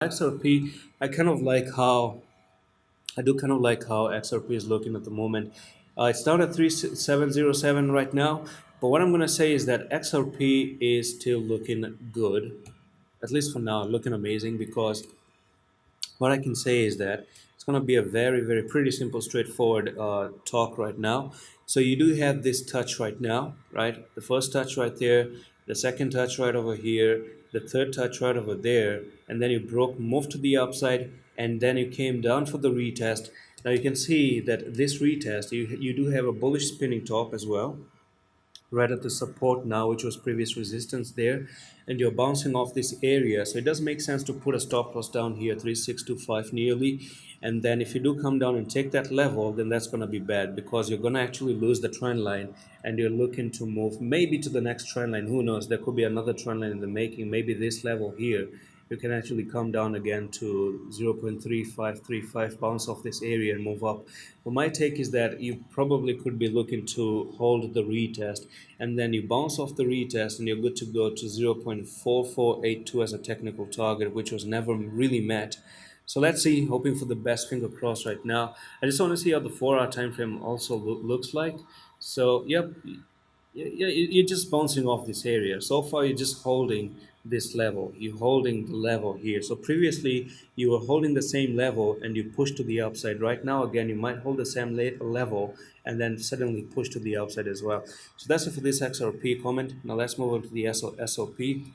XRP, I kind of like how I do kind of like how XRP is looking at the moment. It's down at 3707 right now, but what I'm going to say is that XRP is still looking good, at least for now, looking amazing because what I can say is that it's going to be a very, very pretty simple, straightforward talk right now. So you do have this touch right now, right? The first touch right there, the second touch right over here, the third touch right over there, and then you broke, moved to the upside, and then you came down for the retest. Now you can see that this retest, you do have a bullish spinning top as well, right at the support now, which was previous resistance there, and you're bouncing off this area. So it does make sense to put a stop loss down here, 3625 nearly. And then if you do come down and take that level, then that's going to be bad because you're going to actually lose the trend line, and you're looking to move maybe to the next trend line. Who knows? There could be another trend line in the making, maybe this level here. You can actually come down again to 0.3535, bounce off this area and move up. But my take is that you probably could be looking to hold the retest, and then you bounce off the retest and you're good to go to 0.4482 as a technical target, which was never really met. So let's see, hoping for the best, finger crossed right now. I just want to see how the 4 hour time frame also looks like. So, yep, yeah, you're just bouncing off this area. So far, you're just holding this level. You're holding the level here. So previously, you were holding the same level and you push to the upside. Right now, again, you might hold the same level and then suddenly push to the upside as well. So that's it for this XRP comment. Now let's move on to the SOP.